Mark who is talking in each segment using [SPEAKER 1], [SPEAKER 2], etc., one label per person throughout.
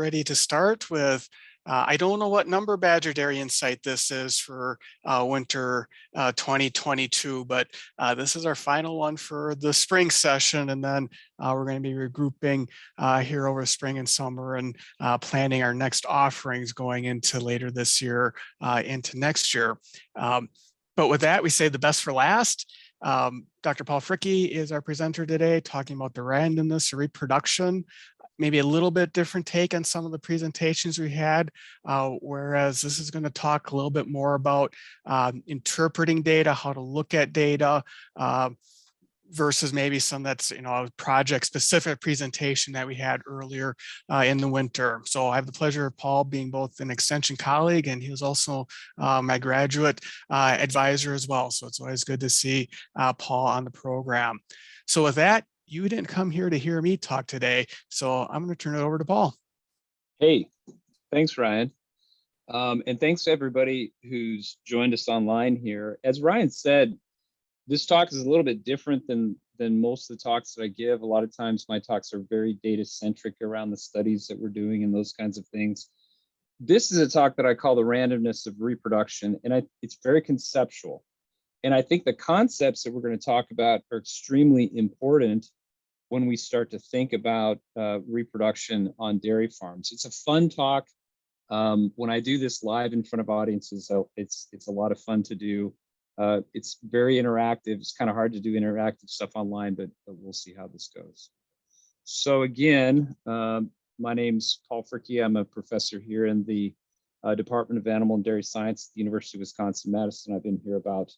[SPEAKER 1] ready to start with, I don't know what number Badger Dairy Insight this is for winter 2022, but this is our final one for the spring session. And then we're going to be regrouping here over spring and summer and planning our next offerings going into later this year, into next year. But with that, we say the best for last. Dr. Paul Fricke is our presenter today, talking about the randomness of reproduction. Maybe a little bit different take on some of the presentations we had, whereas this is going to talk a little bit more about interpreting data, how to look at data, versus maybe some that's, a project specific presentation that we had earlier in the winter. So I have the pleasure of Paul being both an extension colleague, and he was also my graduate advisor as well. So it's always good to see Paul on the program. So with that, you didn't come here to hear me talk today, so I'm going to turn it over to Paul.
[SPEAKER 2] Hey, thanks, Ryan. And thanks to everybody who's joined us online here. As Ryan said, this talk is a little bit different than most of the talks that I give. A lot of times my talks are very data-centric around the studies that we're doing and those kinds of things. This is a talk that I call the randomness of reproduction, and it's very conceptual. And I think the concepts that we're going to talk about are extremely important when we start to think about reproduction on dairy farms. It's a fun talk. When I do this live in front of audiences, it's a lot of fun to do. It's very interactive. It's kind of hard to do interactive stuff online, but we'll see how this goes. So again, my name's Paul Fricke. I'm a professor here in the Department of Animal and Dairy Science at the University of Wisconsin-Madison. I've been here about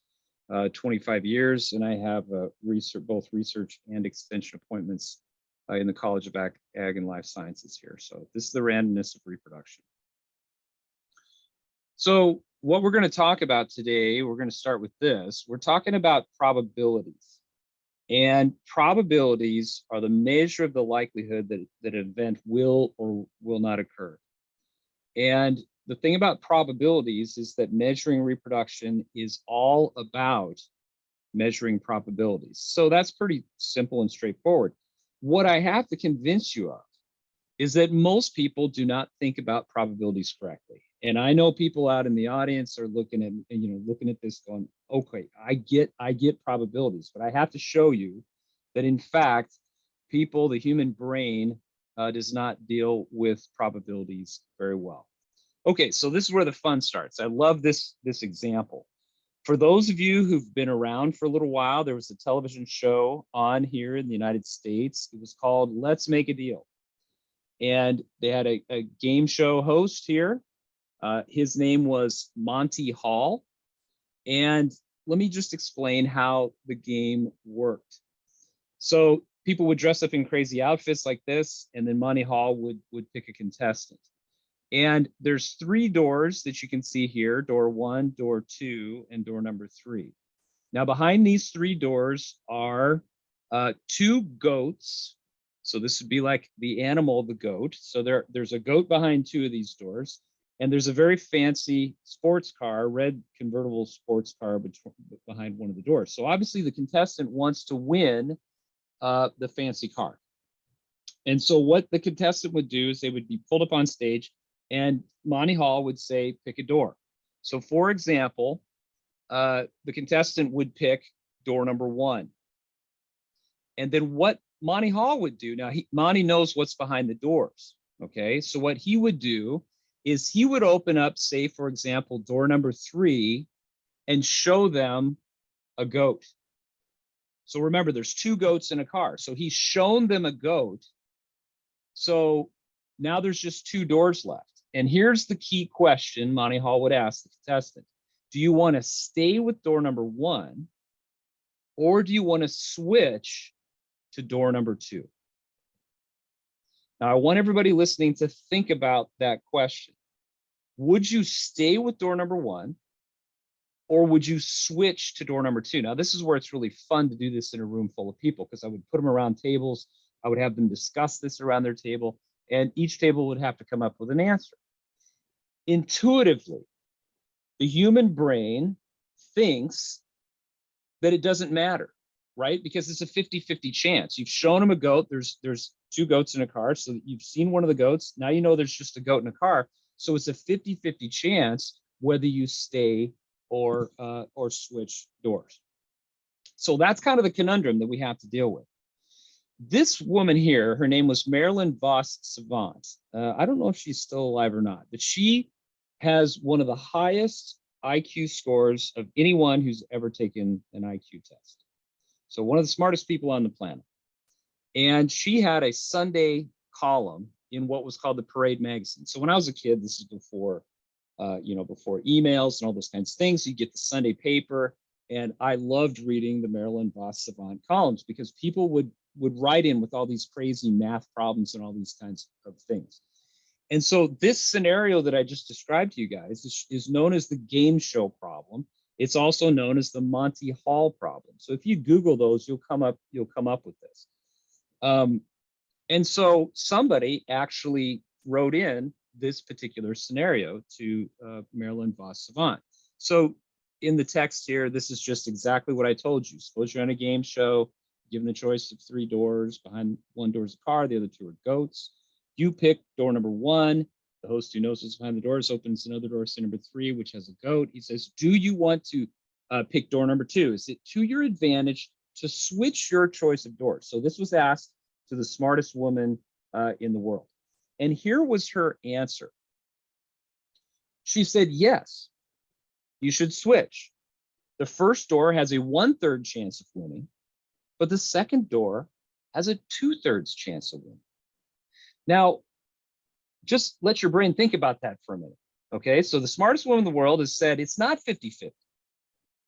[SPEAKER 2] 25 years, and I have both research and extension appointments in the College of Ag and Life Sciences here. So this is the randomness of reproduction. So what we're going to talk about today, we're going to start with this. We're talking about probabilities. And probabilities are the measure of the likelihood that an event will or will not occur. And the thing about probabilities is that measuring reproduction is all about measuring probabilities. So that's pretty simple and straightforward. What I have to convince you of is that most people do not think about probabilities correctly. And I know people out in the audience are looking at this going, okay, I get probabilities, but I have to show you that in fact, the human brain does not deal with probabilities very well. Okay, so this is where the fun starts. I love this example. For those of you who've been around for a little while, there was a television show on here in the United States. It was called Let's Make a Deal. And they had a game show host here. His name was Monty Hall. And let me just explain how the game worked. So people would dress up in crazy outfits like this, and then Monty Hall would pick a contestant. And there's 3 doors that you can see here, door 1, door 2, and door number 3. Now behind these 3 doors are 2 goats. So this would be like the animal, the goat. So there's a goat behind 2 of these doors. And there's a very fancy sports car, red convertible sports car behind one of the doors. So obviously the contestant wants to win the fancy car. And so what the contestant would do is they would be pulled up on stage, and Monty Hall would say, pick a door. So for example, the contestant would pick door number 1. And then what Monty Hall would do, now Monty knows what's behind the doors, okay? So what he would do is he would open up, say, for example, door number 3 and show them a goat. So remember, there's 2 goats in a car. So he's shown them a goat. So now there's just 2 doors left. And here's the key question Monty Hall would ask the contestant. Do you want to stay with door number 1, or do you want to switch to door number 2? Now, I want everybody listening to think about that question. Would you stay with door number 1, or would you switch to door number 2? Now, this is where it's really fun to do this in a room full of people, because I would put them around tables. I would have them discuss this around their table, and each table would have to come up with an answer. Intuitively, the human brain thinks that it doesn't matter, right? Because it's a 50-50 chance. You've shown them a goat. There's two goats in a car. So you've seen one of the goats. Now you know there's just a goat in a car. So it's a 50-50 chance whether you stay or switch doors. So that's kind of the conundrum that we have to deal with. This woman here, her name was Marilyn Vos Savant. I don't know if she's still alive or not, but she has one of the highest IQ scores of anyone who's ever taken an IQ test. So one of the smartest people on the planet. And she had a Sunday column in what was called the Parade magazine. So when I was a kid, this is before, before emails and all those kinds of things, you get the Sunday paper. And I loved reading the Marilyn Vos Savant columns because people would write in with all these crazy math problems and all these kinds of things. And so this scenario that I just described to you guys is known as the game show problem. It's also known as the Monty Hall problem. So if you Google those, you'll come up with this. And so somebody actually wrote in this particular scenario to Marilyn Vos Savant. So in the text here, this is just exactly what I told you. Suppose you're on a game show, given the choice of 3 doors. Behind one door is a car, the other 2 are goats. You pick door number 1. The host, who knows what's behind the doors, opens another door, say number 3, which has a goat. He says, do you want to pick door number 2? Is it to your advantage to switch your choice of doors? So this was asked to the smartest woman in the world. And here was her answer. She said, yes, you should switch. The first door has a 1/3 chance of winning, but the second door has a 2/3 chance of winning. Now, just let your brain think about that for a minute. Okay, so the smartest woman in the world has said it's not 50-50.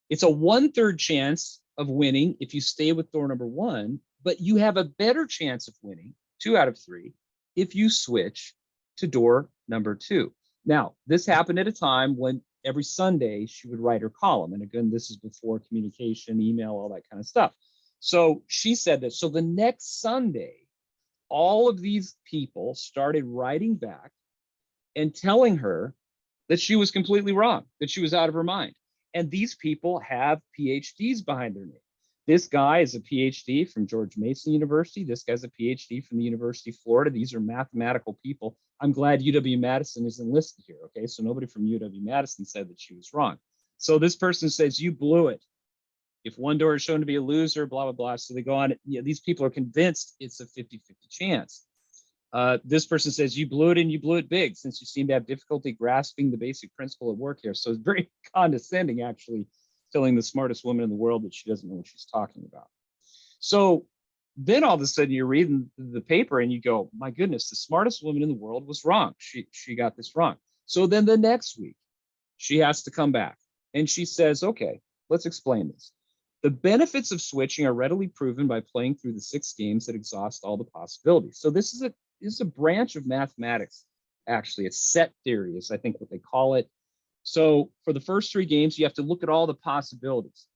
[SPEAKER 2] It's a 1/3 chance of winning if you stay with door number 1, but you have a better chance of winning, 2 out of 3, if you switch to door number 2. Now, this happened at a time when every Sunday she would write her column. And again, this is before communication, email, all that kind of stuff. So she said that. So the next Sunday, all of these people started writing back and telling her that she was completely wrong, that she was out of her mind. And these people have PhDs behind their name. This guy is a PhD from George Mason University. This guy's a PhD from the University of Florida. These are mathematical people. I'm glad UW-Madison isn't listed here, okay? So nobody from UW-Madison said that she was wrong. So this person says, you blew it. If one door is shown to be a loser, blah, blah, blah. So they go on, these people are convinced it's a 50-50 chance. This person says, you blew it and you blew it big, since you seem to have difficulty grasping the basic principle at work here. So it's very condescending, actually, telling the smartest woman in the world that she doesn't know what she's talking about. So then all of a sudden you're reading the paper and you go, my goodness, the smartest woman in the world was wrong. She got this wrong. So then the next week she has to come back and she says, okay, let's explain this. The benefits of switching are readily proven by playing through the 6 games that exhaust all the possibilities. So this is a branch of mathematics, actually. It's set theory is I think what they call it. So for the first 3 games, you have to look at all the possibilities.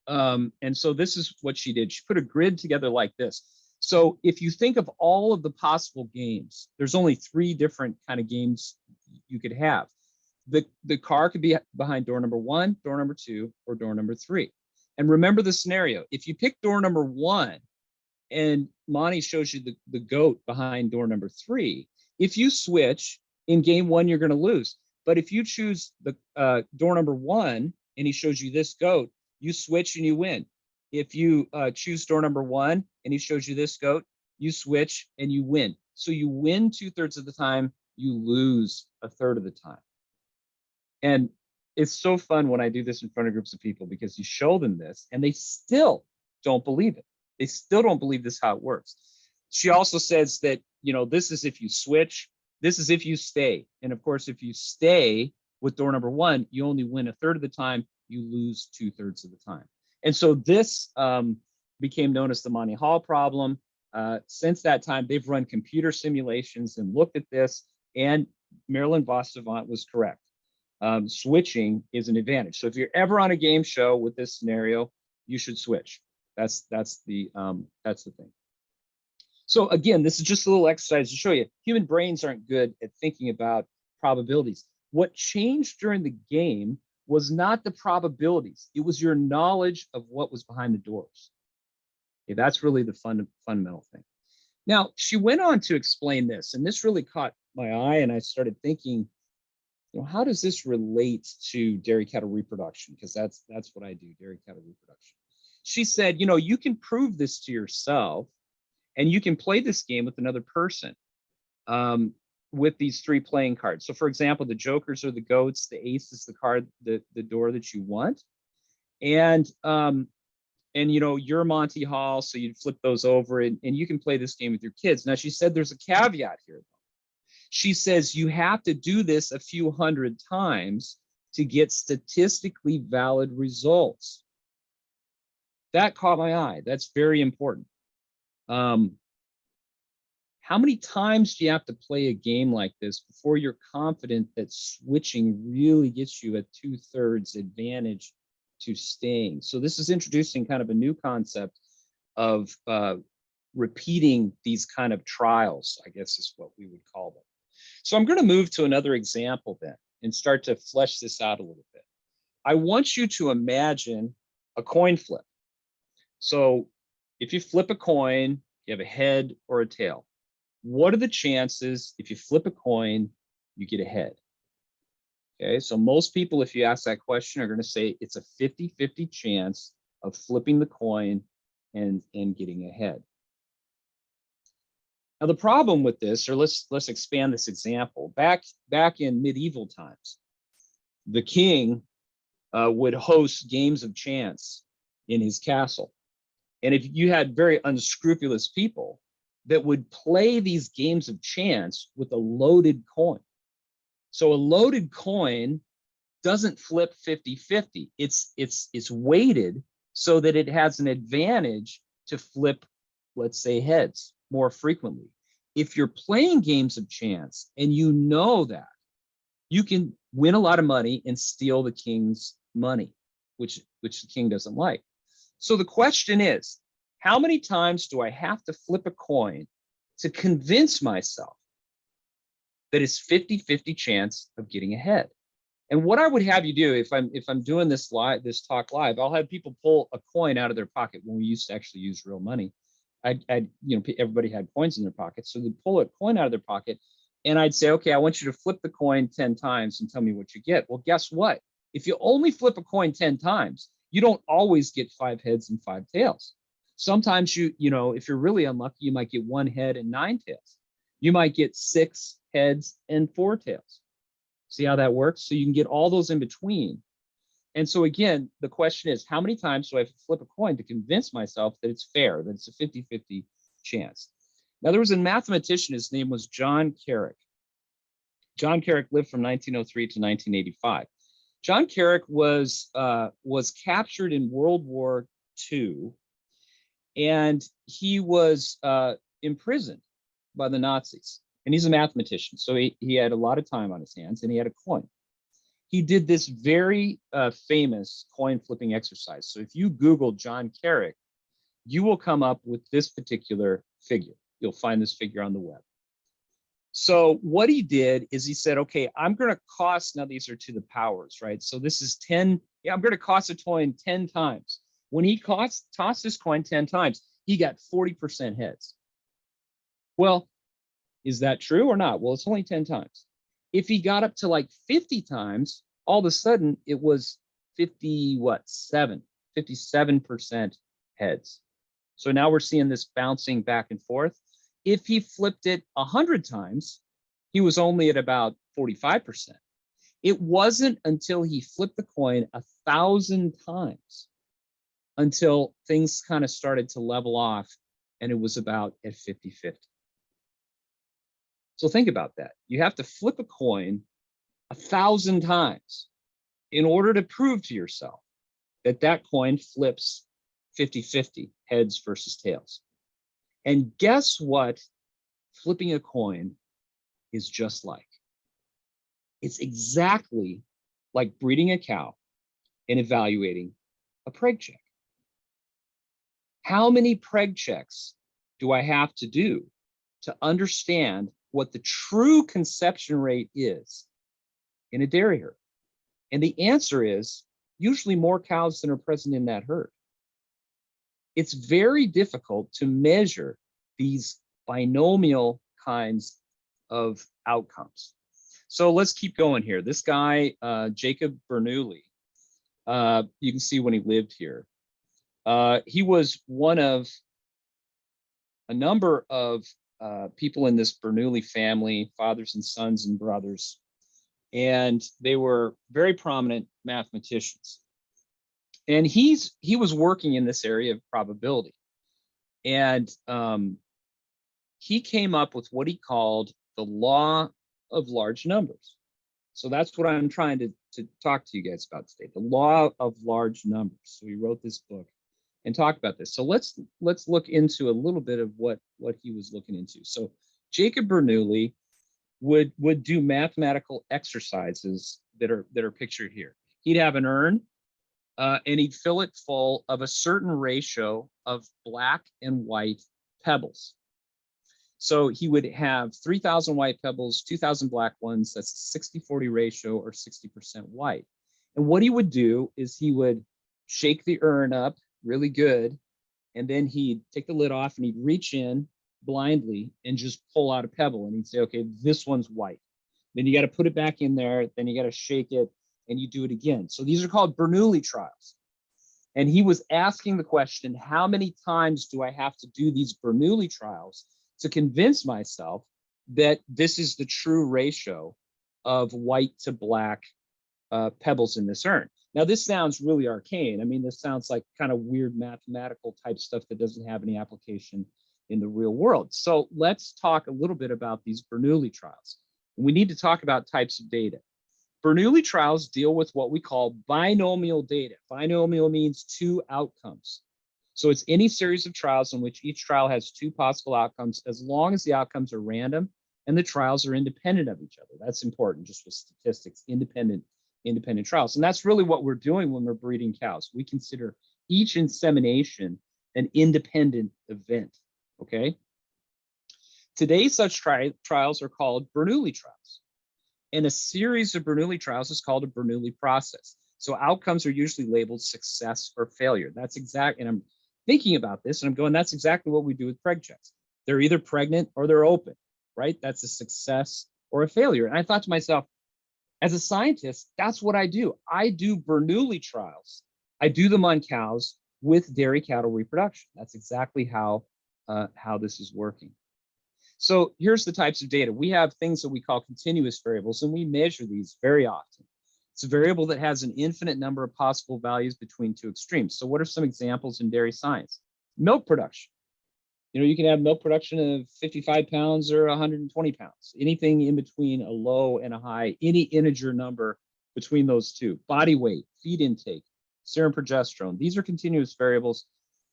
[SPEAKER 2] And so this is what she did. She put a grid together like this. So if you think of all of the possible games, there's only 3 different kind of games you could have. The car could be behind door number 1, door number 2, or door number 3. And remember the scenario. If you pick door number 1 and Monty shows you the goat behind door number 3, if you switch in game 1, you're going to lose. But if you choose the door number 1 and he shows you this goat, you switch and you win. If you choose door number 1 and he shows you this goat, you switch and you win. So you win 2/3 of the time, you lose 1/3 of the time. And it's so fun when I do this in front of groups of people because you show them this and they still don't believe it. They still don't believe this is how it works. She also says that, this is if you switch, this is if you stay. And of course, if you stay with door number 1, you only win 1/3 of the time, you lose 2/3 of the time. And so this became known as the Monty Hall problem. Since that time, they've run computer simulations and looked at this, and Marilyn Vos Savant was correct. Switching is an advantage. So if you're ever on a game show with this scenario, you should switch. That's the thing. So again, this is just a little exercise to show you human brains aren't good at thinking about probabilities. What changed during the game was not the probabilities. It was your knowledge of what was behind the doors. Okay, that's really the fundamental thing. Now, she went on to explain this, and this really caught my eye, and I started thinking, how does this relate to dairy cattle reproduction? Because that's what I do, dairy cattle reproduction. She said, you can prove this to yourself, and you can play this game with another person with these 3 playing cards. So, for example, the jokers are the goats, the ace is the card, the door that you want, and you're Monty Hall, so you'd flip those over, and you can play this game with your kids. Now, she said there's a caveat here. She says you have to do this a few hundred times to get statistically valid results. That caught my eye. That's very important. How many times do you have to play a game like this before you're confident that switching really gets you a 2/3 advantage to staying? So this is introducing kind of a new concept of repeating these kind of trials, I guess is what we would call them. So I'm going to move to another example then and start to flesh this out a little bit. I want you to imagine a coin flip. So if you flip a coin, you have a head or a tail. What are the chances if you flip a coin, you get a head? Okay, so most people, if you ask that question, are going to say it's a 50-50 chance of flipping the coin and getting a head. Now, the problem with this, or let's expand this example. Back in medieval times, the king would host games of chance in his castle. And if you had very unscrupulous people that would play these games of chance with a loaded coin. So a loaded coin doesn't flip 50-50. It's weighted so that it has an advantage to flip, let's say, heads more frequently. If you're playing games of chance and you know that, you can win a lot of money and steal the king's money, which the king doesn't like. So the question is, how many times do I have to flip a coin to convince myself that it's 50-50 chance of getting ahead? And what I would have you do, if I'm doing this talk live, I'll have people pull a coin out of their pocket. When we used to actually use real money, everybody had coins in their pockets, so they'd pull a coin out of their pocket, and I'd say, okay, I want you to flip the coin 10 times and tell me what you get. Well, guess what? If you only flip a coin 10 times, you don't always get 5 heads and 5 tails. Sometimes if you're really unlucky, you might get 1 head and 9 tails. You might get 6 heads and 4 tails. See how that works? So you can get all those in between. And so again, the question is, how many times do I have to flip a coin to convince myself that it's fair, that it's a 50-50 chance? Now, there was a mathematician, his name was John Kerrich. John Kerrich lived from 1903 to 1985. John Kerrich was captured in World War II, and he was imprisoned by the Nazis. And he's a mathematician, so he had a lot of time on his hands, and he had a coin. He did this very famous coin flipping exercise. So if you Google John Kerrich, you will come up with this particular figure. You'll find this figure on the web. So what he did is he said, okay, I'm going to cost, now these are to the powers, right? So this is 10, I'm going to cost a coin 10 times. When he tossed this coin 10 times, he got 40% heads. Well, is that true or not? Well, it's only 10 times. If he got up to like 50 times, all of a sudden it was 57% heads. So now we're seeing this bouncing back and forth. If he flipped it 100 times, he was only at about 45%. It wasn't until he flipped the coin 1,000 times until things kind of started to level off, and it was about at 50-50. So think about that. You have to flip a coin 1,000 times in order to prove to yourself that that coin flips 50-50, heads versus tails. And guess what flipping a coin is just like? It's exactly like breeding a cow and evaluating a preg check. How many preg checks do I have to do to understand what the true conception rate is in a dairy herd? And the answer is usually more cows than are present in that herd. It's very difficult to measure these binomial kinds of outcomes. So let's keep going here. This guy, Jacob Bernoulli, you can see when he lived here. He was one of a number of people in this Bernoulli family, fathers and sons and brothers, and they were very prominent mathematicians. And he was working in this area of probability, and he came up with what he called the law of large numbers. So that's what I'm trying to talk to you guys about today, the law of large numbers. So he wrote this book and talk about this. So let's look into a little bit of what he was looking into. So Jacob Bernoulli would do mathematical exercises that are pictured here. He'd have an urn, and he'd fill it full of a certain ratio of black and white pebbles. So he would have 3,000 white pebbles, 2,000 black ones. That's a 60-40 ratio, or 60% white. And what he would do is he would shake the urn up really good, and then he'd take the lid off and he'd reach in blindly and just pull out a pebble, and he'd say, okay, this one's white. Then you got to put it back in there, then you got to shake it, and you do it again. So these are called Bernoulli trials. And he was asking the question, how many times do I have to do these Bernoulli trials to convince myself that this is the true ratio of white to black pebbles in this urn? Now, this sounds really arcane. I mean, this sounds like kind of weird mathematical type stuff that doesn't have any application in the real world. So let's talk a little bit about these Bernoulli trials. We need to talk about types of data. Bernoulli trials deal with what we call binomial data. Binomial means two outcomes. So it's any series of trials in which each trial has two possible outcomes, as long as the outcomes are random and the trials are independent of each other. That's important, just with statistics, independent trials. And that's really what we're doing when we're breeding cows. We consider each insemination an independent event, okay? Today, such trials are called Bernoulli trials. And a series of Bernoulli trials is called a Bernoulli process. So outcomes are usually labeled success or failure. That's exact, and I'm thinking about this and I'm going, that's exactly what we do with preg checks. They're either pregnant or they're open, right? That's a success or a failure. And I thought to myself, as a scientist, that's what I do. I do Bernoulli trials. I do them on cows with dairy cattle reproduction. That's exactly how this is working. So here's the types of data. We have things that we call continuous variables, and we measure these very often. It's a variable that has an infinite number of possible values between two extremes. So what are some examples in dairy science? Milk production. You know, you can have milk production of 55 pounds or 120 pounds, anything in between a low and a high, any integer number between those two. Body weight, feed intake, serum progesterone. These are continuous variables.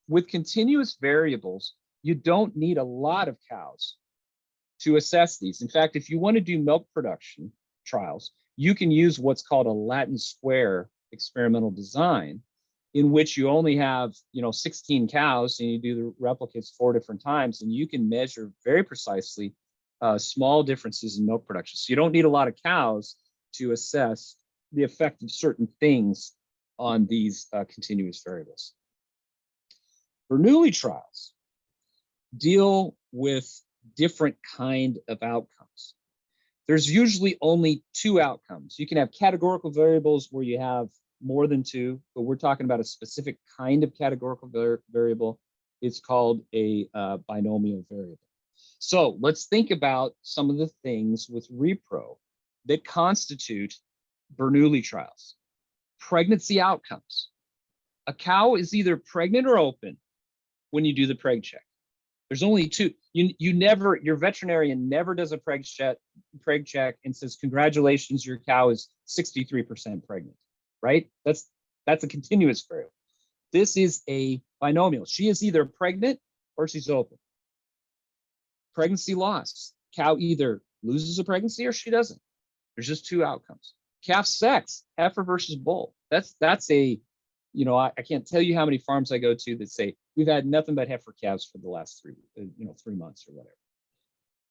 [SPEAKER 2] With continuous variables, you don't need a lot of cows to assess these. In fact, if you want to do milk production trials, you can use what's called a Latin square experimental design, in which you only have 16 cows and you do the replicates 4 different times, and you can measure very precisely small differences in milk production. So you don't need a lot of cows to assess the effect of certain things on these continuous variables. Bernoulli trials deal with different kind of outcomes. There's usually only two outcomes. You can have categorical variables where you have more than two, but we're talking about a specific kind of categorical variable. It's called a binomial variable. So let's think about some of the things with repro that constitute Bernoulli trials. Pregnancy outcomes. A cow is either pregnant or open when you do the preg check. There's only two. Your veterinarian never does a preg check and says, congratulations, your cow is 63% pregnant, right? That's a continuous variable. This is a binomial. She is either pregnant or she's open. Pregnancy loss. Cow either loses a pregnancy or she doesn't. There's just two outcomes. Calf sex, heifer versus bull. That's a, I can't tell you how many farms I go to that say, we've had nothing but heifer calves for the last 3 months or whatever.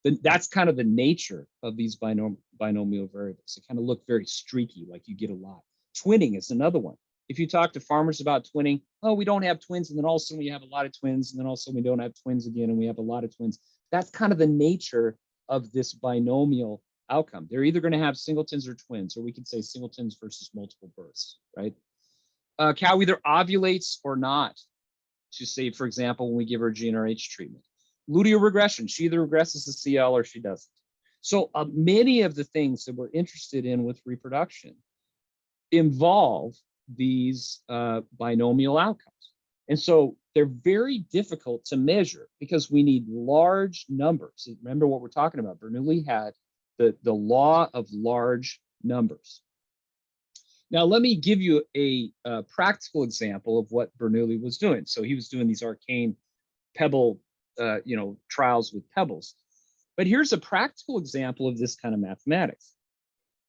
[SPEAKER 2] Then that's kind of the nature of these binomial variables. They kind of look very streaky, like you get a lot. Twinning is another one. If you talk to farmers about twinning, oh, we don't have twins, and then all of a sudden we have a lot of twins, and then all of a sudden we don't have twins again, and we have a lot of twins. That's kind of the nature of this binomial outcome. They're either going to have singletons or twins, or we could say singletons versus multiple births, right? Cow either ovulates or not, to say, for example, when we give her GnRH treatment. Luteal regression, she either regresses to CL or she doesn't. So many of the things that we're interested in with reproduction involve these binomial outcomes. And so they're very difficult to measure because we need large numbers. Remember what we're talking about. Bernoulli had the law of large numbers. Now, let me give you a practical example of what Bernoulli was doing. So he was doing these arcane pebble, trials with pebbles. But here's a practical example of this kind of mathematics.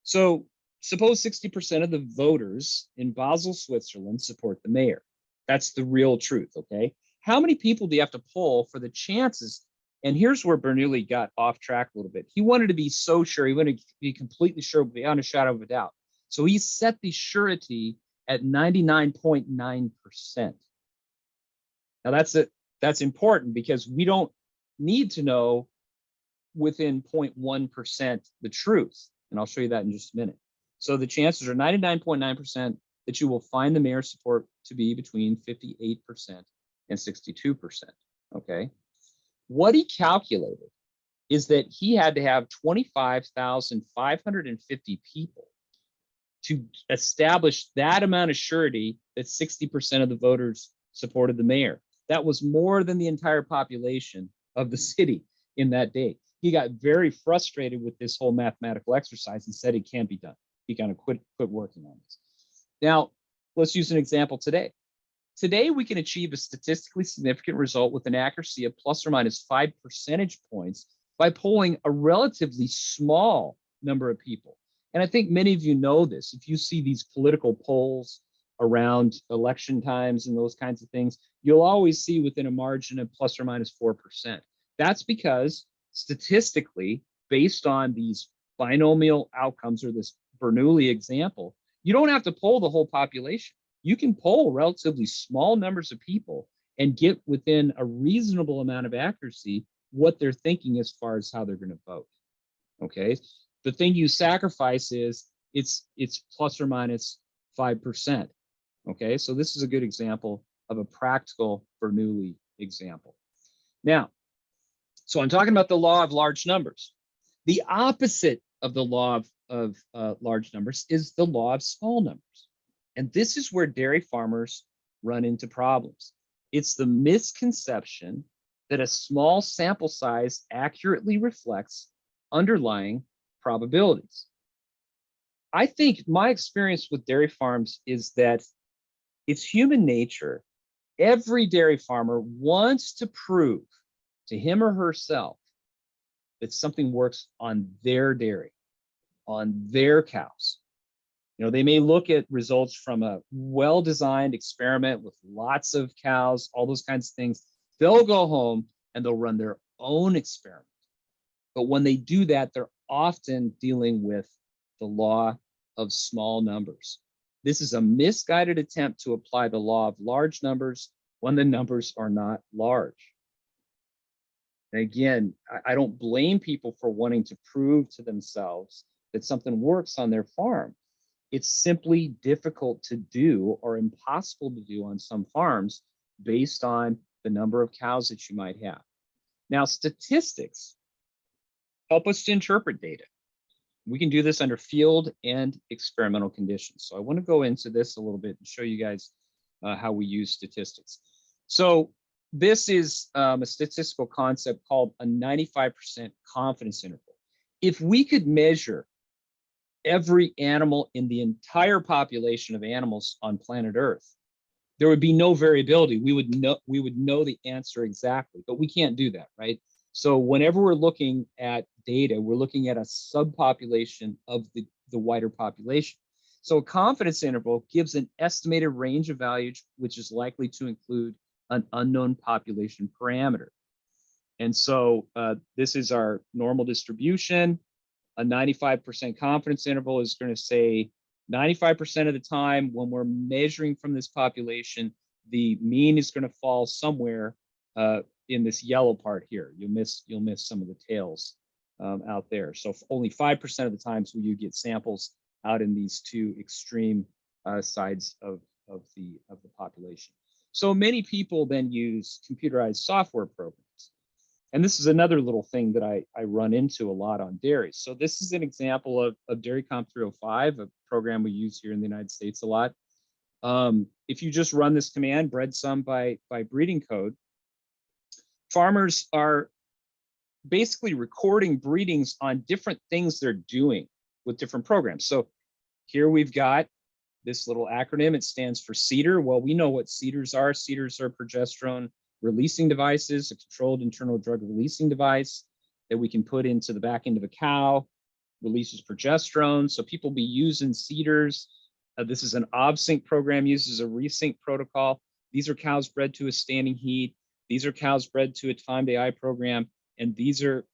[SPEAKER 2] So suppose 60% of the voters in Basel, Switzerland support the mayor. That's the real truth, okay? How many people do you have to poll for the chances? And here's where Bernoulli got off track a little bit. He wanted to be so sure, he wanted to be completely sure beyond a shadow of a doubt. So he set the surety at 99.9%. Now that's important because we don't need to know within 0.1% the truth. And I'll show you that in just a minute. So the chances are 99.9% that you will find the mayor's support to be between 58% and 62%, okay? What he calculated is that he had to have 25,550 people to establish that amount of surety that 60% of the voters supported the mayor. That was more than the entire population of the city in that day. He got very frustrated with this whole mathematical exercise and said it can't be done. He kind of quit working on this. Now, let's use an example today. Today, we can achieve a statistically significant result with an accuracy of plus or minus 5 percentage points by polling a relatively small number of people. And I think many of you know this. If you see these political polls around election times and those kinds of things, you'll always see within a margin of plus or minus 4%. That's because statistically, based on these binomial outcomes or this Bernoulli example, you don't have to poll the whole population. You can poll relatively small numbers of people and get within a reasonable amount of accuracy what they're thinking as far as how they're going to vote. Okay, the thing you sacrifice is it's plus or minus 5%. Okay, so this is a good example of a practical Bernoulli example. Now, so I'm talking about the law of large numbers. The opposite of the law of large numbers is the law of small numbers. And this is where dairy farmers run into problems. It's the misconception that a small sample size accurately reflects underlying probabilities. I think my experience with dairy farms is that it's human nature. Every dairy farmer wants to prove to him or herself that something works on their dairy, on their cows. You know, they may look at results from a well-designed experiment with lots of cows, all those kinds of things. They'll go home and they'll run their own experiment. But when they do that, they're often dealing with the law of small numbers. This is a misguided attempt to apply the law of large numbers when the numbers are not large. And again, I don't blame people for wanting to prove to themselves that something works on their farm. It's simply difficult to do or impossible to do on some farms based on the number of cows that you might have. Now, statistics help us to interpret data. We can do this under field and experimental conditions. So I want to go into this a little bit and show you guys how we use statistics. So this is a statistical concept called a 95% confidence interval. If we could measure every animal in the entire population of animals on planet Earth, there would be no variability. We would know the answer exactly, but we can't do that, right? So whenever we're looking at data, we're looking at a subpopulation of the wider population. So a confidence interval gives an estimated range of values, which is likely to include an unknown population parameter. And so this is our normal distribution. A 95% confidence interval is going to say 95% of the time when we're measuring from this population, the mean is going to fall somewhere in this yellow part here. You'll miss some of the tails out there. So only 5% of the times will you get samples out in these two extreme sides of the population. So many people then use computerized software programs. And this is another little thing that I run into a lot on dairy. So this is an example of DairyComp 305, a program we use here in the United States a lot. If you just run this command, BREDSUM by breeding code, farmers are basically recording breedings on different things they're doing with different programs. So here we've got this little acronym. It stands for CEDAR. Well, we know what CEDARs are. CEDARs are progesterone releasing devices, a controlled internal drug releasing device that we can put into the back end of a cow, releases progesterone. So people be using CEDARs. This is an OBSYNC program, uses a resync protocol. These are cows bred to a standing heat. These are cows bred to a timed AI program. And these are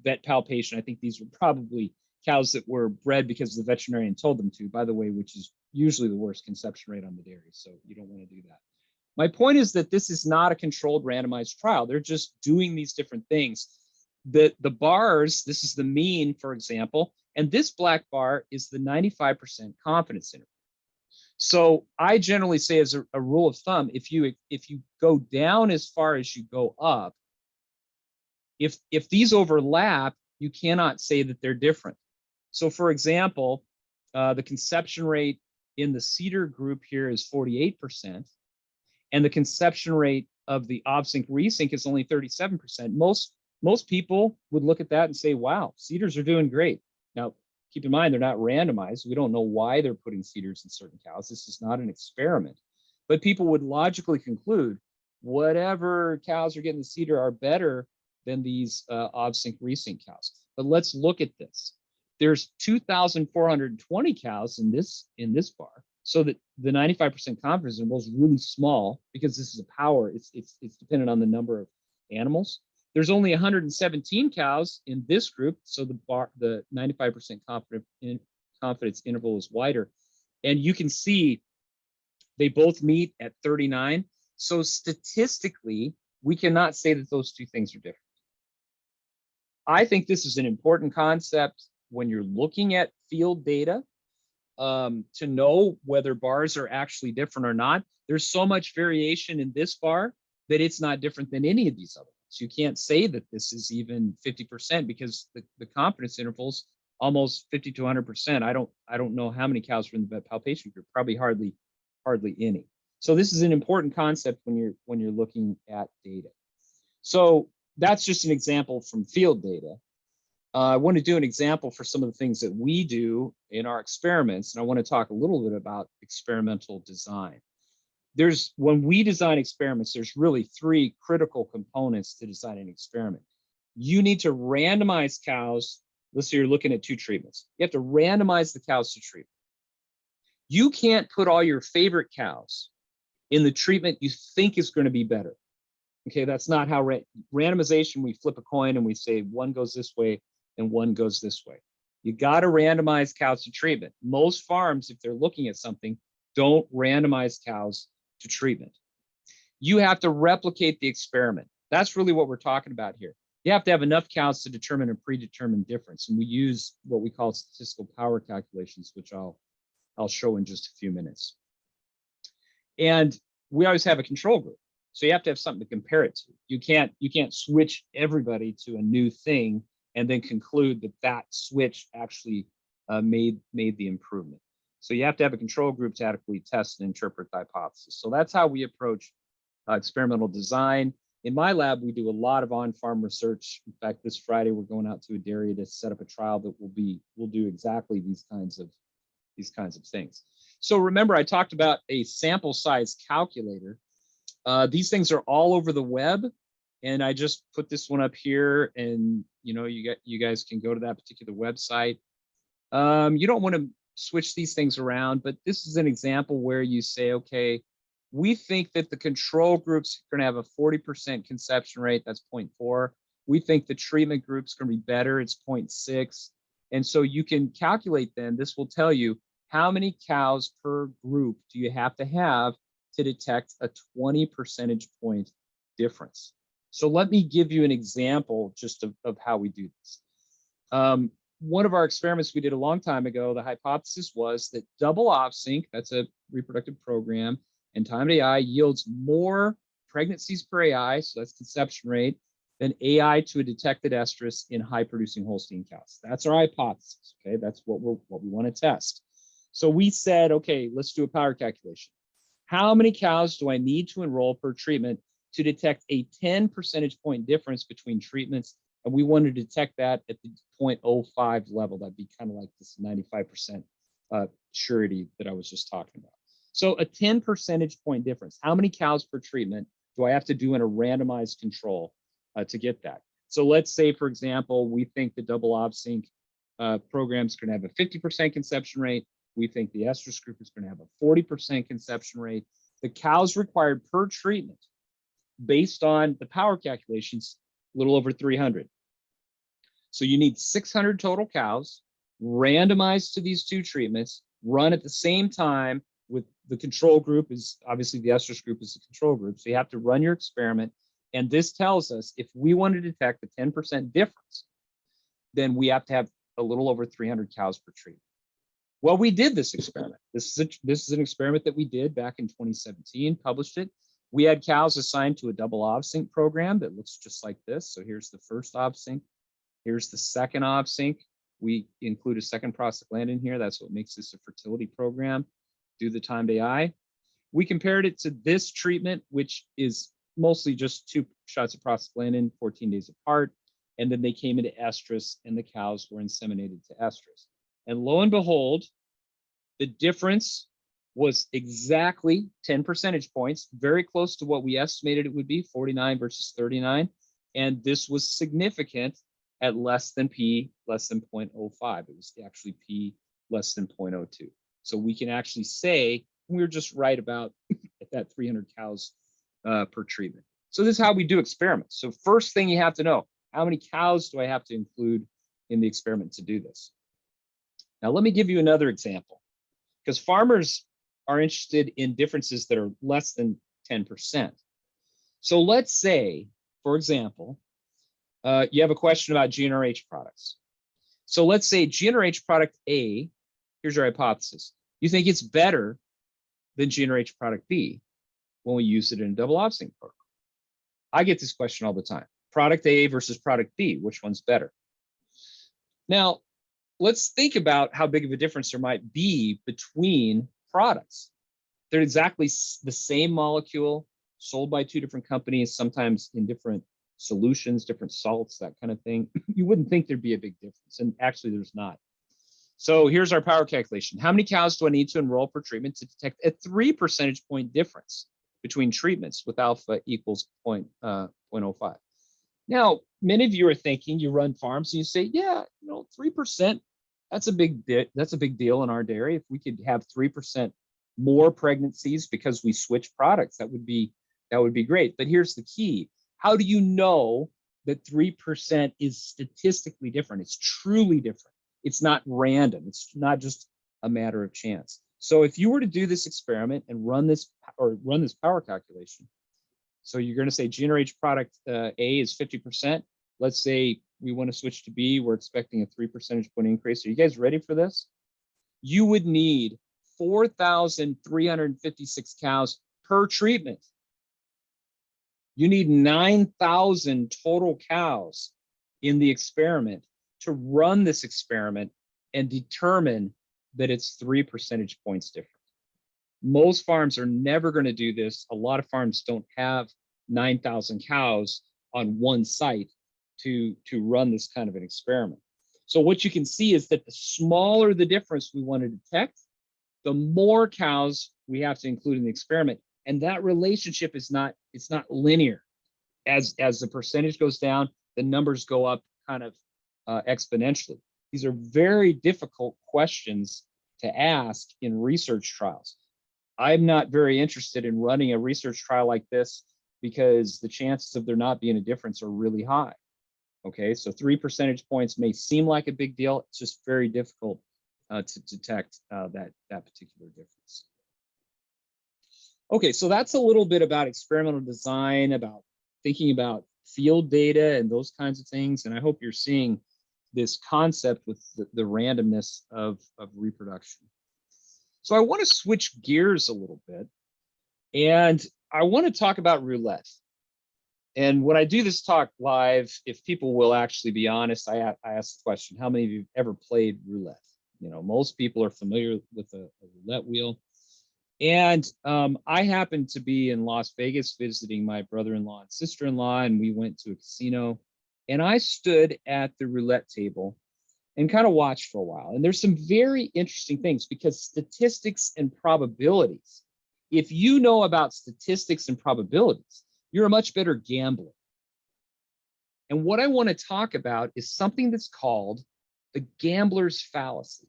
[SPEAKER 2] vet palpation. I think these were probably cows that were bred because the veterinarian told them to, by the way, which is usually the worst conception rate on the dairy. So you don't want to do that. My point is that this is not a controlled randomized trial. They're just doing these different things. The bars, this is the mean, for example, and this black bar is the 95% confidence interval. So I generally say, as a rule of thumb, if you go down as far as you go up, if these overlap, you cannot say that they're different. So for example, the conception rate in the CEDAR group here is 48%, and the conception rate of the OBSYNC resync is only 37%. Most people would look at that and say, wow, CEDARs are doing great. Now, keep in mind, they're not randomized. We don't know why they're putting CEDARs in certain cows. This is not an experiment. But people would logically conclude whatever cows are getting the CEDAR are better than these OBSYNC resync cows. But let's look at this. There's 2,420 cows in this bar, so that the 95% confidence interval is really small because this is a power. It's dependent on the number of animals. There's only 117 cows in this group, so the 95% confidence interval is wider, and you can see they both meet at 39. So statistically, we cannot say that those two things are different. I think this is an important concept when you're looking at field data to know whether bars are actually different or not. There's so much variation in this bar that it's not different than any of these other ones. You can't say that this is even 50% because the confidence intervals almost 50 to 100%. I don't know how many cows are in the vet palpation group. Probably hardly any. So this is an important concept when you're looking at data. So that's just an example from field data. I want to do an example for some of the things that we do in our experiments, and I want to talk a little bit about experimental design. When we design experiments, there's really three critical components to design an experiment. You need to randomize cows. Let's say you're looking at two treatments. You have to randomize the cows to treatment. You can't put all your favorite cows in the treatment you think is going to be better. Okay, that's not how randomization, we flip a coin and we say one goes this way and one goes this way. You got to randomize cows to treatment. Most farms, if they're looking at something, don't randomize cows to treatment. You have to replicate the experiment. That's really what we're talking about here. You have to have enough cows to determine a predetermined difference. And we use what we call statistical power calculations, which I'll show in just a few minutes. And we always have a control group. So you have to have something to compare it to. You can't switch everybody to a new thing and then conclude that that switch actually made the improvement. So you have to have a control group to adequately test and interpret the hypothesis. So that's how we approach experimental design. In my lab, we do a lot of on-farm research. In fact, this Friday we're going out to a dairy to set up a trial that will do exactly these kinds of things. So remember, I talked about a sample size calculator. These things are all over the web, and I just put this one up here, and you guys can go to that particular website. You don't want to switch these things around, but this is an example where you say, okay, we think that the control group's going to have a 40% conception rate, that's 0.4. We think the treatment group's going to be better, it's 0.6. And so you can calculate then, this will tell you how many cows per group do you have to have to detect a 20 percentage point difference? So let me give you an example just of how we do this. One of our experiments we did a long time ago, the hypothesis was that double off-sync, that's a reproductive program, and timed AI yields more pregnancies per AI, so that's conception rate, than AI to a detected estrus in high-producing Holstein cows. That's our hypothesis, okay? That's what we want to test. So we said, okay, let's do a power calculation. How many cows do I need to enroll per treatment to detect a 10 percentage point difference between treatments? And we want to detect that at the 0.05 level. That'd be kind of like this 95% surety that I was just talking about. So a 10 percentage point difference. How many cows per treatment do I have to do in a randomized control to get that? So let's say, for example, we think the double off-sync program's going to have a 50% conception rate. We think the estrus group is going to have a 40% conception rate. The cows required per treatment, based on the power calculations, a little over 300. So you need 600 total cows randomized to these two treatments, run at the same time with the control group is obviously the estrus group is the control group. So you have to run your experiment. And this tells us if we want to detect a 10% difference, then we have to have a little over 300 cows per treatment. Well, we did this experiment. This is an experiment that we did back in 2017, published it. We had cows assigned to a double off-sync program that looks just like this. So here's the first off-sync. Here's the second off-sync. We include a second prostaglandin here. That's what makes this a fertility program. Do the timed AI. We compared it to this treatment, which is mostly just 2 shots of prostaglandin 14 days apart. And then they came into estrus and the cows were inseminated to estrus. And lo and behold, the difference was exactly 10 percentage points, very close to what we estimated it would be, 49 versus 39. And this was significant at less than P, less than 0.05. It was actually P less than 0.02. So we can actually say we were just right about at that 300 cows per treatment. So this is how we do experiments. So first thing you have to know, how many cows do I have to include in the experiment to do this? Now, let me give you another example, because farmers are interested in differences that are less than 10%. So let's say, for example, you have a question about GnRH products. So let's say GnRH product A, here's your hypothesis. You think it's better than GnRH product B when we use it in a double off-sync program. I get this question all the time. Product A versus product B, which one's better? Now, let's think about how big of a difference there might be between products. They're exactly the same molecule, sold by 2 different companies, sometimes in different solutions, different salts, that kind of thing. You wouldn't think there'd be a big difference, and actually there's not. So here's our power calculation. How many cows do I need to enroll per treatment to detect a 3 percentage point difference between treatments with alpha equals 0.05? Now, many of you are thinking, you run farms and you say, yeah, 3%, that's a big deal in our dairy. If we could have 3% more pregnancies because we switch products, that would be great. But here's the key. How do you know that 3% is statistically different? It's truly different. It's not random. It's not just a matter of chance. So if you were to do this experiment and run this power calculation, so you're going to say GnRH product A is 50%. Let's say we want to switch to B. We're expecting a 3 percentage point increase. Are you guys ready for this? You would need 4,356 cows per treatment. You need 9,000 total cows in the experiment to run this experiment and determine that it's 3 percentage points different. Most farms are never going to do this. A lot of farms don't have 9,000 cows on one site to run this kind of an experiment. So what you can see is that the smaller the difference we want to detect, the more cows we have to include in the experiment. And that relationship is not linear. As the percentage goes down, the numbers go up kind of exponentially. These are very difficult questions to ask in research trials. I'm not very interested in running a research trial like this because the chances of there not being a difference are really high. Okay, so 3 percentage points may seem like a big deal. It's just very difficult to detect that particular difference. Okay, so that's a little bit about experimental design, about thinking about field data and those kinds of things. And I hope you're seeing this concept with the randomness of reproduction. So I want to switch gears a little bit, and I want to talk about roulette. And when I do this talk live, if people will actually be honest, I ask the question, how many of you have ever played roulette? You know, most people are familiar with a roulette wheel. And I happened to be in Las Vegas visiting my brother-in-law and sister-in-law, and we went to a casino. And I stood at the roulette table and kind of watched for a while. And there's some very interesting things, because statistics and probabilities, if you know about statistics and probabilities, you're a much better gambler. And what I want to talk about is something that's called the gambler's fallacy.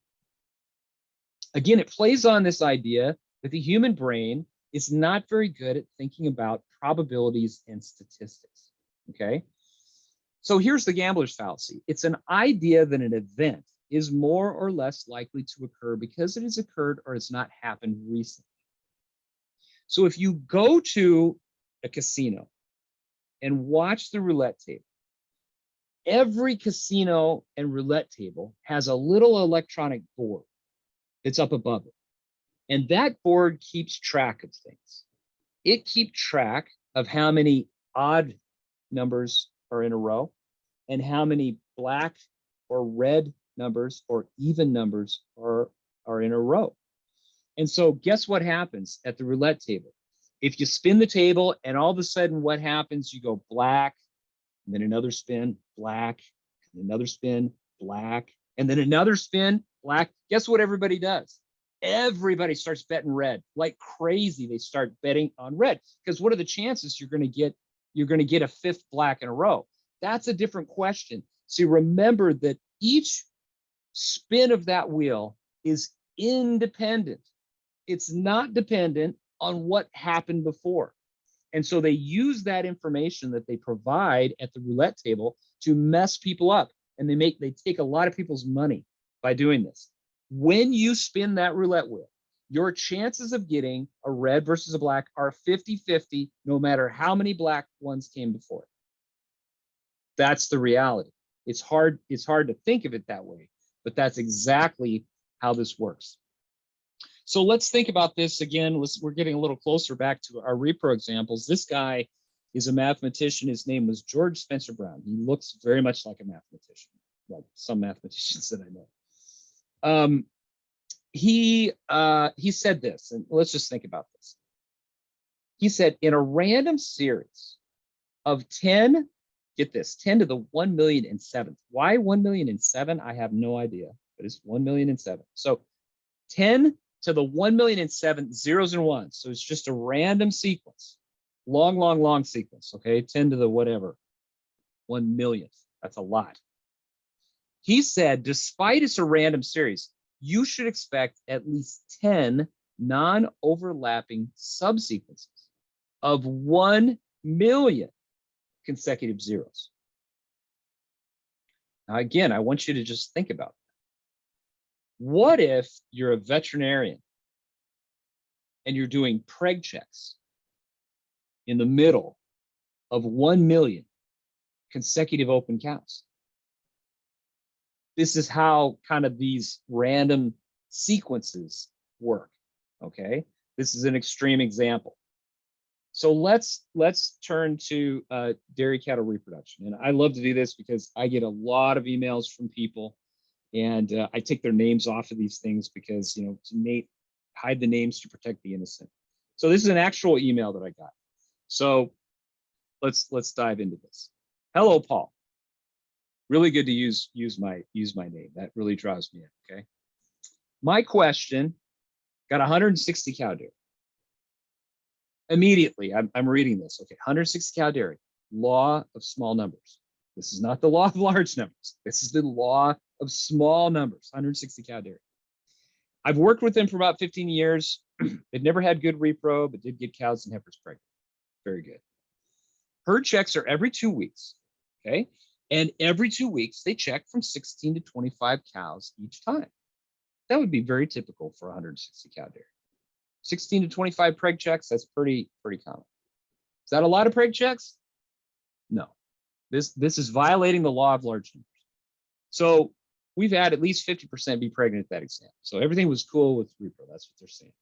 [SPEAKER 2] Again, it plays on this idea that the human brain is not very good at thinking about probabilities and statistics, okay? So here's the gambler's fallacy. It's an idea that an event is more or less likely to occur because it has occurred or has not happened recently. So if you go to a casino and watch the roulette table, every casino and roulette table has a little electronic board that's up above it. And that board keeps track of things. It keeps track of how many odd numbers are in a row and how many black or red numbers or even numbers are in a row. And so guess what happens at the roulette table? If you spin the table and all of a sudden what happens, you go black, and then another spin, black, and another spin, black, and then another spin, black. Guess what everybody does? Everybody starts betting red like crazy. They start betting on red, because what are the chances you're going to get a fifth black in a row? That's a different question. So remember that each spin of that wheel is independent. It's not dependent on what happened before. And so they use that information that they provide at the roulette table to mess people up. And they take a lot of people's money by doing this. When you spin that roulette wheel, your chances of getting a red versus a black are 50-50, no matter how many black ones came before it. That's the reality. It's hard to think of it that way, but that's exactly how this works. So let's think about this again. We're getting a little closer back to our repro examples. This guy is a mathematician. His name was George Spencer Brown. He looks very much like a mathematician, like some mathematicians that I know. He said this, and let's just think about this. He said, in a random series of 10, get this, 10 to the 1,000,007th. Why 1,000,007? I have no idea, but it's 1,000,007. So 10 to the 1,000,007 zeros and ones. So it's just a random sequence, long sequence, okay? 10 to the whatever, 1,000,000th. That's a lot. He said, despite it's a random series, you should expect at least 10 non-overlapping subsequences of 1,000,000 consecutive zeros. Now, again, I want you to just think about that. What if you're a veterinarian and you're doing preg checks in the middle of 1,000,000 consecutive open cows? This is how kind of these random sequences work, okay? This is an extreme example. So let's turn to dairy cattle reproduction. And I love to do this because I get a lot of emails from people, and I take their names off of these things because, you know, to hide the names to protect the innocent. So this is an actual email that I got. So let's dive into this. Hello, Paul. Really good to use my name. That really draws me in. Okay. My question, got 160 cow dairy. Immediately, I'm reading this. Okay, 160 cow dairy. Law of small numbers. This is not the law of large numbers. This is the law of small numbers. 160 cow dairy. I've worked with them for about 15 years. They've never had good repro, but did get cows and heifers pregnant. Very good. Herd checks are every 2 weeks. Okay. And every 2 weeks, they check from 16 to 25 cows each time. That would be very typical for 160 cow dairy. 16 to 25 preg checks, that's pretty common. Is that a lot of preg checks? No. This is violating the law of large numbers. So we've had at least 50% be pregnant at that exam. So everything was cool with repro. That's what they're saying.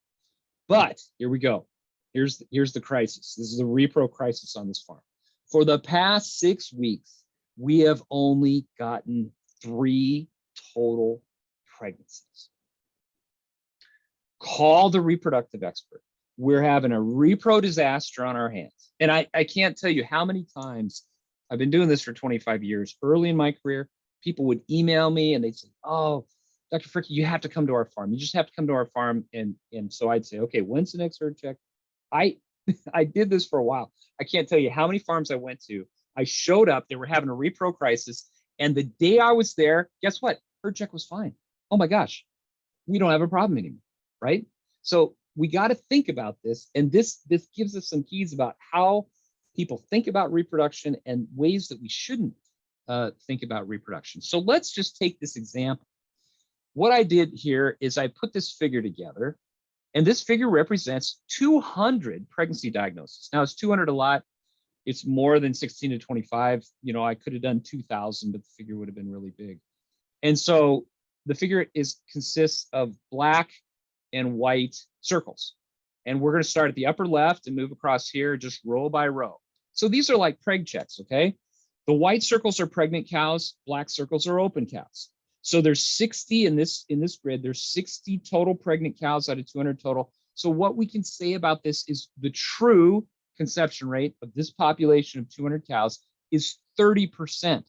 [SPEAKER 2] But here we go. Here's the crisis. This is a repro crisis on this farm. For the past 6 weeks, we have only gotten 3 total pregnancies. Call the reproductive expert. We're having a repro disaster on our hands. And I can't tell you how many times I've been doing this for 25 years. Early in my career, people would email me and they'd say, oh, Dr. Fricke, you have to come to our farm. You just have to come to our farm. And so I'd say, okay, when's the next herd check? I did this for a while. I can't tell you how many farms I went to. I showed up, they were having a repro crisis. And the day I was there, guess what? Herd check was fine. Oh my gosh, we don't have a problem anymore, right? So we got to think about this. And this gives us some keys about how people think about reproduction and ways that we shouldn't think about reproduction. So let's just take this example. What I did here is I put this figure together, and this figure represents 200 pregnancy diagnoses. Now, it's 200 a lot. It's more than 16 to 25. You know, I could have done 2,000, but the figure would have been really big. And so the figure consists of black and white circles. And we're going to start at the upper left and move across here, just row by row. So these are like preg checks, okay? The white circles are pregnant cows, black circles are open cows. So there's 60 in this grid, there's 60 total pregnant cows out of 200 total. So what we can say about this is the true conception rate of this population of 200 cows is 30%.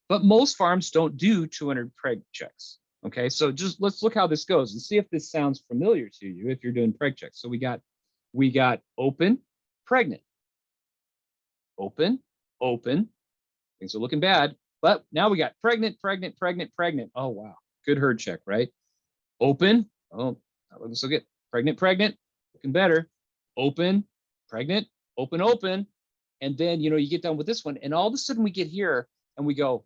[SPEAKER 2] But most farms don't do 200 preg checks. Okay, so just let's look how this goes and see if this sounds familiar to you if you're doing preg checks. So we got open, pregnant, open, open. Things are looking bad, but now we got pregnant, pregnant, pregnant, pregnant. Oh wow, good herd check, right? Open, oh, not looking so good. Pregnant, pregnant, looking better. Open, pregnant, open, open, and then you get done with this one, and all of a sudden we get here and we go.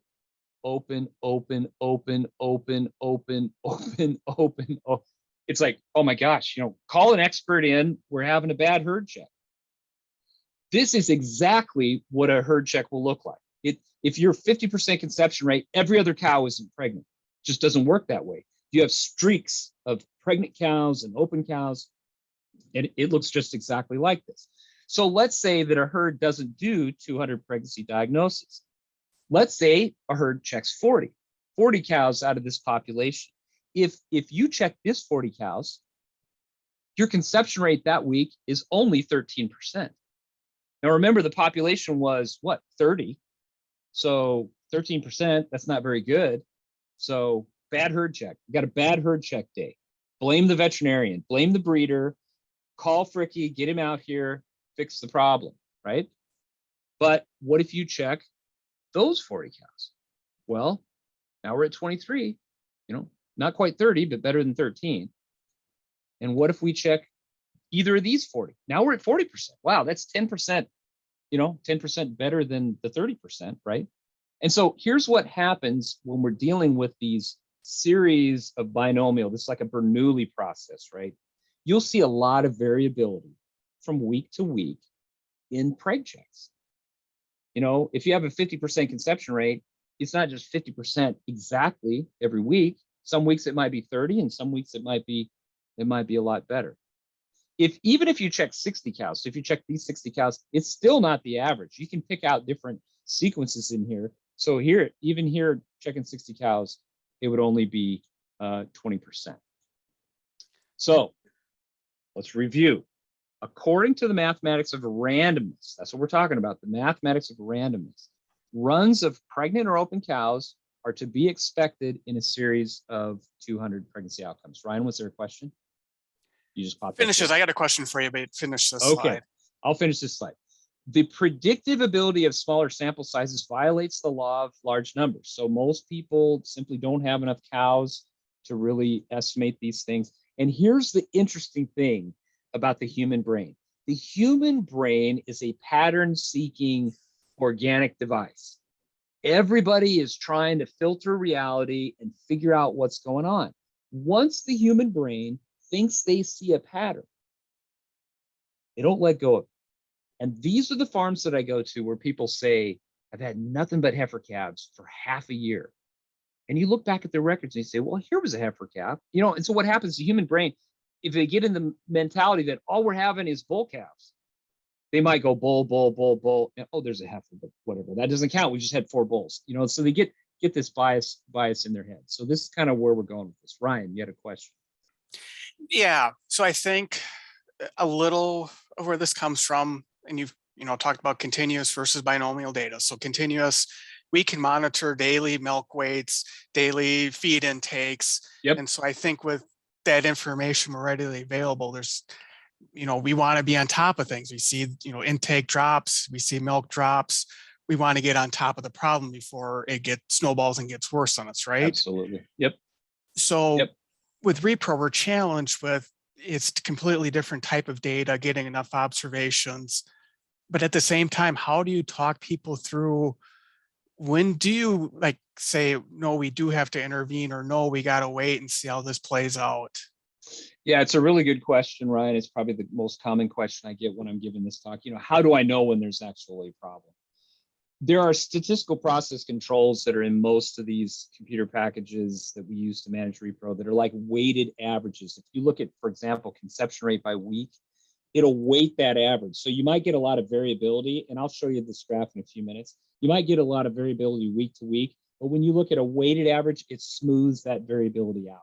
[SPEAKER 2] Open, open, open, open, open, open, open. Oh, it's like, oh my gosh, call an expert in. We're having a bad herd check. This is exactly what a herd check will look like. If you're 50% conception rate, every other cow isn't pregnant. It just doesn't work that way. You have streaks of pregnant cows and open cows, and it looks just exactly like this. So let's say that a herd doesn't do 200 pregnancy diagnoses. Let's say a herd checks 40 cows out of this population. If you check this 40 cows, your conception rate that week is only 13%. Now remember, the population was what, 30? So 13%, that's not very good. So bad herd check. You got a bad herd check day. Blame the veterinarian, blame the breeder, call Fricke, get him out here, fix the problem, right? But what if you check those 40 cows? Well, now we're at 23, not quite 30, but better than 13. And what if we check either of these 40? Now we're at 40%. Wow, that's 10%, 10% better than the 30%, right? And so here's what happens when we're dealing with these series of binomial. This is like a Bernoulli process, right? You'll see a lot of variability from week to week in preg checks. If you have a 50% conception rate, it's not just 50% exactly every week. Some weeks it might be 30, and some weeks it might be a lot better. Even if you check 60 cows, so if you check these 60 cows, it's still not the average. You can pick out different sequences in here. So even here, checking 60 cows, it would only be 20%. So let's review. According to the mathematics of randomness, that's what we're talking about, the mathematics of randomness, runs of pregnant or open cows are to be expected in a series of 200 pregnancy outcomes. Ryan, was there a question? You just popped
[SPEAKER 1] Finishes. I got a question for you, but finish this slide.
[SPEAKER 2] I'll finish this slide. The predictive ability of smaller sample sizes violates the law of large numbers. So most people simply don't have enough cows to really estimate these things. And here's the interesting thing about the human brain. The human brain is a pattern-seeking organic device. Everybody is trying to filter reality and figure out what's going on. Once the human brain thinks they see a pattern, they don't let go of it. And these are the farms that I go to where people say, I've had nothing but heifer calves for half a year. And you look back at their records and you say, well, here was a heifer calf. You know, and so what happens, the human brain, if they get in the mentality that all we're having is bull calves, they might go bull, bull, bull, bull. And, oh, there's a heifer, but whatever. That doesn't count. We just had 4 bulls. You know, so they get this bias in their head. So this is kind of where we're going with this. Ryan, you had a question.
[SPEAKER 1] Yeah. So I think a little of where this comes from, and you've talked about continuous versus binomial data. So continuous, we can monitor daily milk weights, daily feed intakes.
[SPEAKER 2] Yep.
[SPEAKER 1] And so I think with that information readily available, there's, we want to be on top of things. We see, intake drops, we see milk drops. We want to get on top of the problem before it snowballs and gets worse on us, right?
[SPEAKER 2] Absolutely. Yep.
[SPEAKER 1] So with repro, we're challenged with it's a completely different type of data, getting enough observations. But at the same time, how do you talk people through, when do you say, no, we do have to intervene, or no, we got to wait and see how this plays out?
[SPEAKER 2] Yeah, it's a really good question, Ryan. It's probably the most common question I get when I'm giving this talk. How do I know when there's actually a problem? There are statistical process controls that are in most of these computer packages that we use to manage repro that are like weighted averages. If you look at, for example, conception rate by week, it'll weight that average. So you might get a lot of variability, and I'll show you this graph in a few minutes. You might get a lot of variability week to week, but when you look at a weighted average, it smooths that variability out.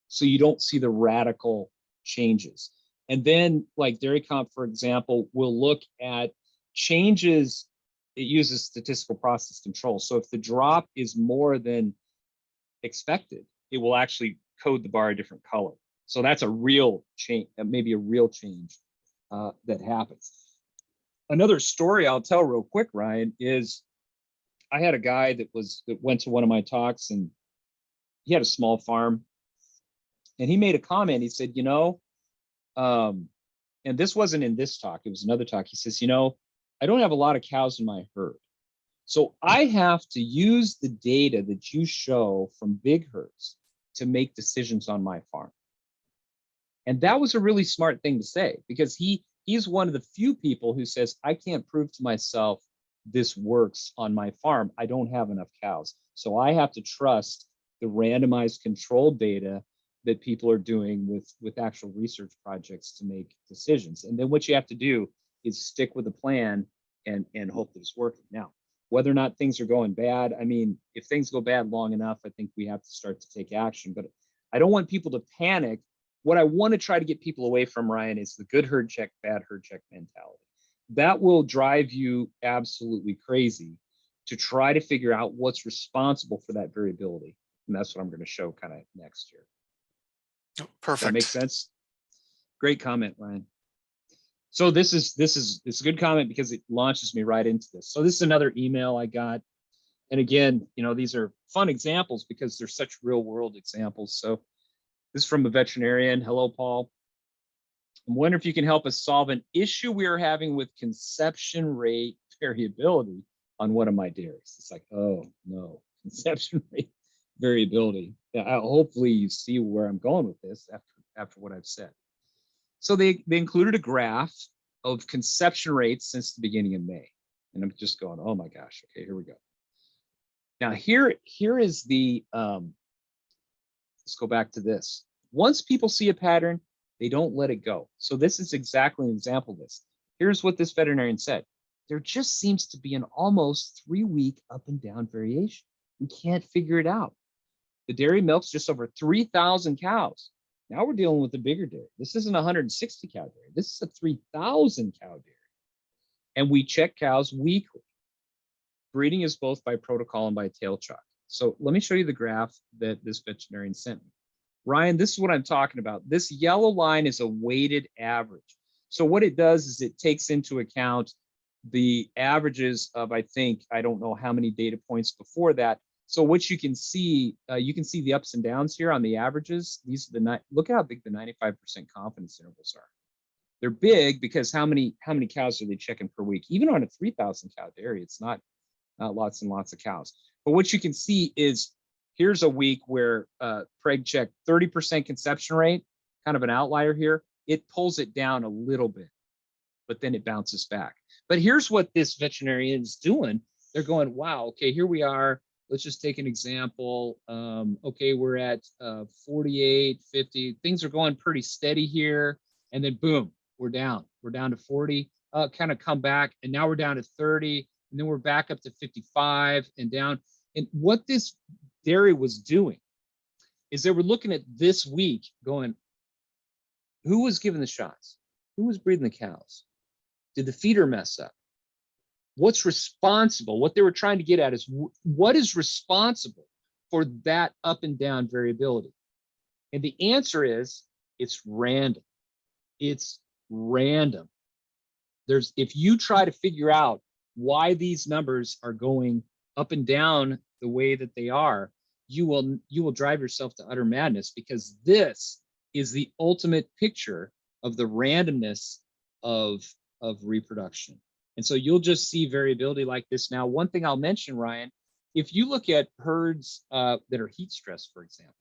[SPEAKER 2] So you don't see the radical changes. And then like dairy comp, for example, will look at changes. It uses statistical process control. So if the drop is more than expected, it will actually code the bar a different color. So that's a real change, maybe a real change that happens. Another story I'll tell real quick, Ryan, is I had a guy that went to one of my talks, and he had a small farm, and he made a comment. He said, and this wasn't in this talk, it was another talk. He says, I don't have a lot of cows in my herd. So I have to use the data that you show from big herds to make decisions on my farm. And that was a really smart thing to say, because he's one of the few people who says, I can't prove to myself this works on my farm. I don't have enough cows. So I have to trust the randomized controlled data that people are doing with actual research projects to make decisions. And then what you have to do is stick with the plan and hope that it's working. Now, whether or not things are going bad, I mean, if things go bad long enough, I think we have to start to take action. But I don't want people to panic. What I want to try to get people away from, Ryan, is the good herd check, bad herd check mentality. That will drive you absolutely crazy to try to figure out what's responsible for that variability. And that's what I'm going to show kind of next year.
[SPEAKER 1] Perfect.
[SPEAKER 2] Does that make sense? Great comment, Ryan. So this is a good comment because it launches me right into this. So this is another email I got. And again, these are fun examples because they're such real world examples. So this is from a veterinarian. Hello, Paul. I'm wondering if you can help us solve an issue we are having with conception rate variability on one of my dairies. It's like, oh no, conception rate variability. Hopefully you see where I'm going with this after what I've said. So they included a graph of conception rates since the beginning of May. And I'm just going, oh my gosh, okay, here we go. Now here is the, let's go back to this. Once people see a pattern, they don't let it go. So this is exactly an example of this. Here's what this veterinarian said. There just seems to be an almost 3-week up and down variation. We can't figure it out. The dairy milks just over 3,000 cows. Now we're dealing with a bigger dairy. This isn't a 160 cow dairy. This is a 3,000 cow dairy. And we check cows weekly. Breeding is both by protocol and by tail chalk. So let me show you the graph that this veterinarian sent me. Ryan, this is what I'm talking about. This yellow line is a weighted average. So what it does is it takes into account the averages of, I don't know how many data points before that. So what you can see the ups and downs here on the averages. These are look at how big the 95% confidence intervals are. They're big because how many cows are they checking per week? Even on a 3,000 cow dairy, it's not lots and lots of cows. But what you can see is Here's a week where Craig checked 30% conception rate, kind of an outlier here. It pulls it down a little bit, but then it bounces back. But here's what this veterinarian is doing. They're going, wow, okay, here we are. Let's just take an example. Okay, we're at 48, 50. Things are going pretty steady here. And then boom, we're down. We're down to 40, kind of come back. And now we're down to 30. And then we're back up to 55 and down. And what this dairy was doing is they were looking at this week going, who was giving the shots? Who was breeding the cows? Did the feeder mess up? What's responsible? What they were trying to get at is what is responsible for that up and down variability? And the answer is it's random. It's random. If you try to figure out why these numbers are going up and down the way that they are, you will drive yourself to utter madness, because this is the ultimate picture of the randomness of reproduction. And so you'll just see variability like this. Now, one thing I'll mention, Ryan, if you look at herds that are heat stressed, for example,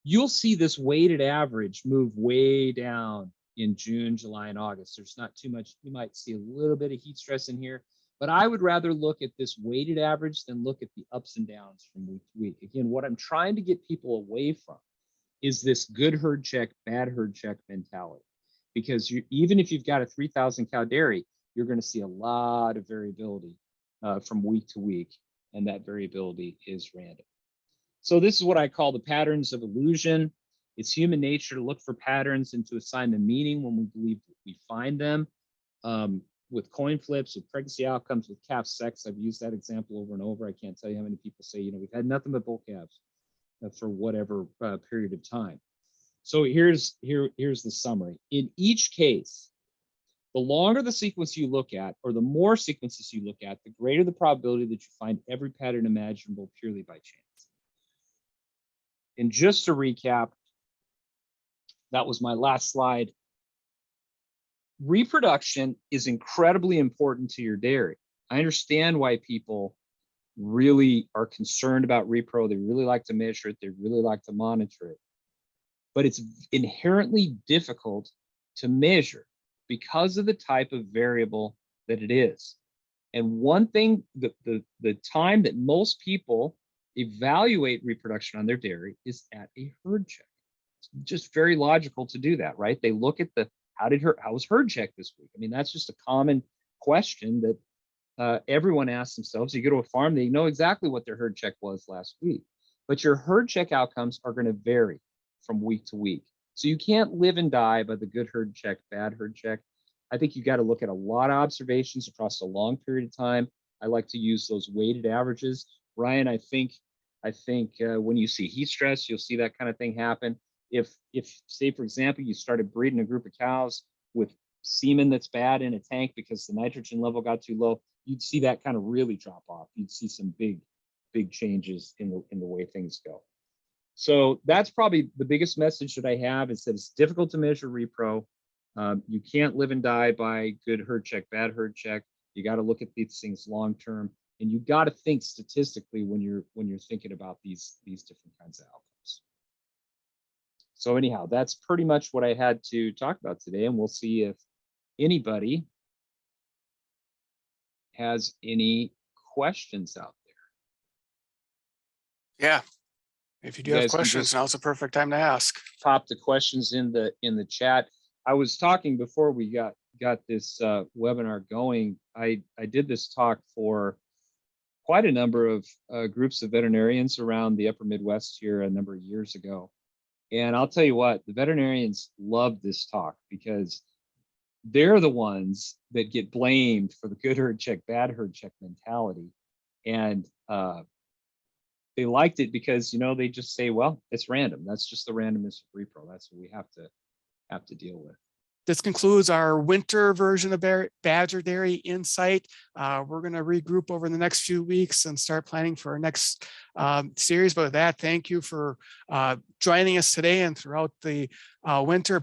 [SPEAKER 2] you'll see this weighted average move way down in June, July, and August. There's not too much. You might see a little bit of heat stress in here, but I would rather look at this weighted average than look at the ups and downs from week to week. Again, what I'm trying to get people away from is this good herd check, bad herd check mentality. Because even if you've got a 3,000 cow dairy, you're going to see a lot of variability from week to week, and that variability is random. So this is what I call the patterns of illusion. It's human nature to look for patterns and to assign them meaning when we believe we find them. With coin flips, with pregnancy outcomes, with calf sex, I've used that example over and over. I can't tell you how many people say, we've had nothing but bull calves for whatever period of time. So here's the summary. In each case, the longer the sequence you look at, or the more sequences you look at, the greater the probability that you find every pattern imaginable purely by chance. And just to recap, that was my last slide. Reproduction is incredibly important to your dairy. I understand why people really are concerned about repro. They really like to measure it. They really like to monitor it. But it's inherently difficult to measure because of the type of variable that it is. And one thing, the time that most people evaluate reproduction on their dairy is at a herd check. It's just very logical to do that, right? They look at how was herd check this week? I mean, that's just a common question that everyone asks themselves. You go to a farm, they know exactly what their herd check was last week, but your herd check outcomes are going to vary from week to week. So you can't live and die by the good herd check, bad herd check. I think you got to look at a lot of observations across a long period of time. I like to use those weighted averages. Ryan, I think when you see heat stress, you'll see that kind of thing happen. If say, for example, you started breeding a group of cows with semen that's bad in a tank because the nitrogen level got too low, you'd see that kind of really drop off. You'd see some big changes in the way things go. So that's probably the biggest message that I have, is that it's difficult to measure repro. You can't live and die by good herd check, bad herd check. You got to look at these things long term, and you got to think statistically when you're thinking about these different kinds of outcomes. So anyhow, that's pretty much what I had to talk about today, and we'll see if anybody has any questions out there.
[SPEAKER 1] Yeah. If you do have questions, now's the perfect time to ask.
[SPEAKER 2] Pop the questions in the chat. I was talking before we got this webinar going. I did this talk for quite a number of groups of veterinarians around the upper Midwest here a number of years ago. And I'll tell you what, the veterinarians loved this talk because they're the ones that get blamed for the good herd check, bad herd check mentality. And they liked it because, they just say, well, it's random. That's just the randomness of repro. That's what we have to deal with.
[SPEAKER 1] This concludes our winter version of Badger Dairy Insight. We're going to regroup over the next few weeks and start planning for our next series. But with that, thank you for joining us today and throughout the winter.